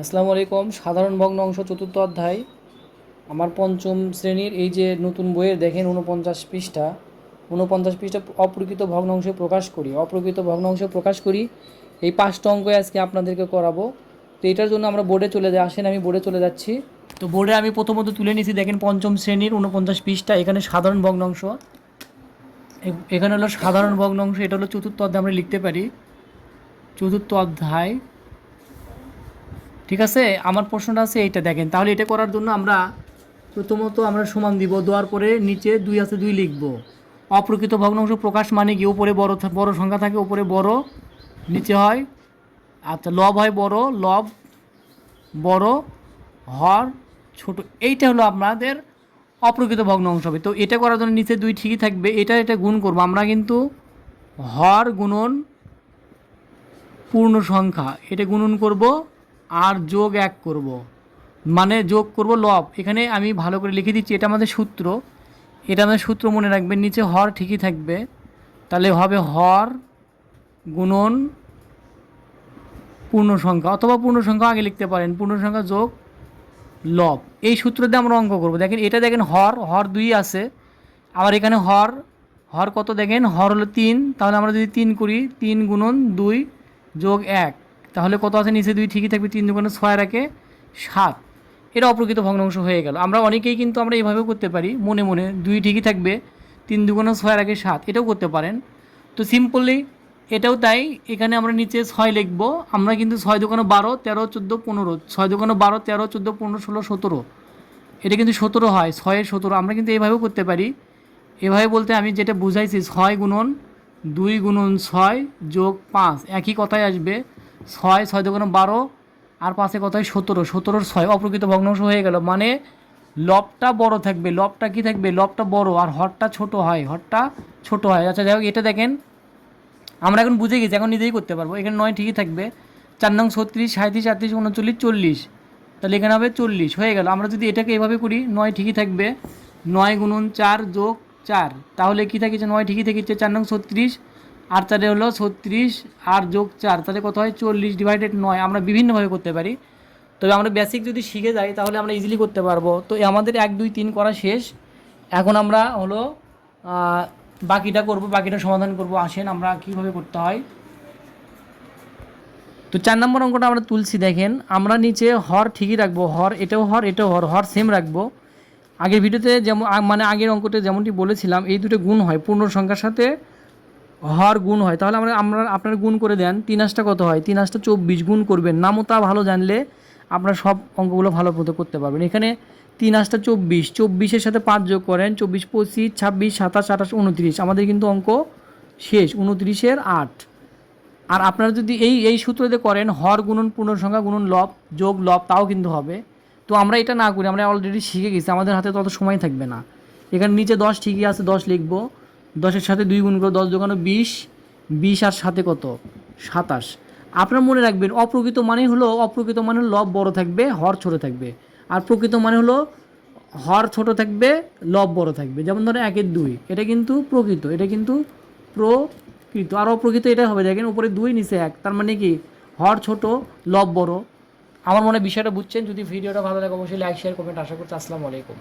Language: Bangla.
আসসালামু আলাইকুম। সাধারণ ভগ্নাংশ চতুর্থ অধ্যায় আমার পঞ্চম শ্রেণীর এই যে নতুন বইয়ের দেখেন 49 পৃষ্ঠা অপ্রকৃত ভগ্নাংশে প্রকাশ করি এই 5টা অঙ্ক আজকে আপনাদেরকে করাবো। তো এটার জন্য আমরা বোর্ডে চলে যাই, আসেন আমি বোর্ডে চলে যাচ্ছি। তো বোর্ডে আমি প্রথমত তুলে নিয়েছি, দেখেন পঞ্চম শ্রেণীর 49 পৃষ্ঠা। এখানে সাধারণ ভগ্নাংশ, এখানে হলো সাধারণ ভগ্নাংশ, এটা হলো চতুর্থ অধ্যায়, আমরা লিখতে পারি চতুর্থ অধ্যায়। ঠিক আছে, আমার প্রশ্নটা আছে এইটা দেখেন। তাহলে এটা করার জন্য আমরা প্রথমত আমরা সমান দিব, দেওয়ার পরে নিচে 2 আছে 2 লিখব। অপ্রকৃত ভগ্নাংশ প্রকাশ মানে কি, উপরে বড় সংখ্যা থাকে, উপরে বড়, নিচে হয় আচ্ছা লব হয় বড়, লব বড়, হর ছোট, এইটা হলো আপনাদের অপ্রকৃত ভগ্নাংশ হবে। তো এটা করার জন্য নিচে 2 ঠিকই থাকবে, এটা গুণ করব আমরা, কিন্তু হর গুণন পূর্ণ সংখ্যা এটা গুণন করব, আর যোগ 1 করব, মানে যোগ করব লব। এখানে আমি ভালো করে লিখে দিচ্ছি, এটা আমাদের সূত্র, এটা আমাদের সূত্র মনে রাখবেন। নিচে হর ঠিকই থাকবে, তাহলে হবে হর গুণন পূর্ণ সংখ্যা, অথবা পূর্ণ সংখ্যা আগে লিখতে পারেন, পূর্ণ সংখ্যা যোগ লব। এই সূত্র দিয়ে আমরা অঙ্ক করব। দেখেন এটা দেখেন হর 2 আছে, আবার এখানে হর কত দেখেন, হর হলো 3, তাহলে আমরা যদি 3 করি, 3 গুণন 2 যোগ 1, তাহলে কত আছে, নিচে 2 ঠিকই থাকবে, 3 দুগুণে 6 রাখে 7। এটা অপ্রকৃত ভগ্নাংশ হয়ে গেল। আমরা অনেকেই কিন্তু আমরা এইভাবেও করতে পারি, মনে মনে 2 ঠিকই থাকবে, 3 দুগুণে 6 রাখে 7, এটাও করতে পারেন। তো সিম্পলি এটাও তাই, এখানে আমরা নিচে 6 লিখব। আমরা কিন্তু 6 দুগুণে 12, 13, 14, 15, 6 দুগুণে 12, 13, 14, 15, 16, 17, এটা কিন্তু 17 হয়, 6 17। আমরা কিন্তু এইভাবেও করতে পারি। এভাবে বলতে আমি যেটা বুঝাইছি, 6 গুণন 2 গুণন 6 যোগ 5, একই কথাই আসবে। 6 দুগুণে 12, আর 5 কথায় 17, 17 6 অপ্রকৃত ভগ্নাংশ হয়ে গেল। মানে লবটা বড় থাকবে, লবটা কি থাকবে, লবটা বড়, আর হরটা ছোট হয়, আচ্ছা যাই হোক, এটা দেখেন আমরা এখন বুঝে গেছি, এখন নিজেই করতে পারবো। এখানে 9 ঠিকই থাকবে, 4 নং 36, 37, 38, 39, 40, তাহলে এখানে হবে 40 হয়ে গেল। আমরা যদি এটাকে এভাবে করি, 9 ঠিকই থাকবে, 9 গুণন 4 যোগ 4, তাহলে কী থাকছে, 9 ঠিকই থাকছে, 4 নং 36, আর 4 হলো 36, আর যোগ 4, তাহলে কত হয়, 40 ডিভাইডেড 9। আমরা বিভিন্নভাবে করতে পারি, তবে আমরা বেসিক যদি শিখে যাই তাহলে আমরা ইজিলি করতে পারবো। তো আমাদের 1 2 3 করা শেষ, এখন আমরা হলো বাকিটা করব, বাকিটা সমাধান করব। আসেন আমরা কীভাবে করতে হয়। তো 4 নম্বর অঙ্কটা আমরা তুলছি, দেখেন আমরা নিচে হর ঠিকই রাখবো, হর এটাও হর, এটাও হর সেম রাখবো। আগের ভিডিওতে যেমন, মানে আগের অঙ্কতে যেমনটি বলেছিলাম, এই দুটো গুণ হয়, পূর্ণ সংখ্যার সাথে হর গুণ হয়। তাহলে আপনারা গুণ করে দেন, 3 আষ্টা কত হয়, 3 আষ্টা 24, গুণ করবেন। নামতা ভালো জানলে আপনারা সব অঙ্কগুলো ভালো মতো করতে পারবেন। এখানে 3 আষ্টা 24, 24-এর সাথে 5 যোগ করেন, 24 25 26 27 28 29, আমাদের কিন্তু অঙ্ক শেষ, 29-এর 8। আর আপনারা যদি এই সূত্র দিয়ে করেন, হর গুণন পূর্ণ সংখ্যা গুণন লব যোগ লব, তাও কিন্তু হবে। তো আমরা এটা না করি, আমরা অলরেডি শিখে গেছি, আমাদের হাতে তত সময় থাকবে না। এখানে নিচে 10 ঠিকই আছে, 10 লিখবো, 10-এর সাথে 2 গুণ করবো, 10 দোকানো 20, 20 আর সাথে কত, 27। আপনারা মনে রাখবেন, অপ্রকৃত মানে হলো লব বড় থাকবে, হর ছোট থাকবে। আর প্রকৃত মানে হলো হর ছোট থাকবে, লব বড় থাকবে। যেমন ধরো 1-এর 2, এটা কিন্তু প্রকৃত, এটা কিন্তু প্রকৃত। আর অপ্রকৃত এটা হবে, দেখেন উপরে 2 নিচে 1, তার মানে কি হর ছোট লব বড়। আমার মনে হয় বিষয়টা বুঝছেন। যদি ভিডিওটা ভালো লাগে অবশ্যই লাইক শেয়ার কমেন্ট, আশা করছি। আসসালামু আলাইকুম।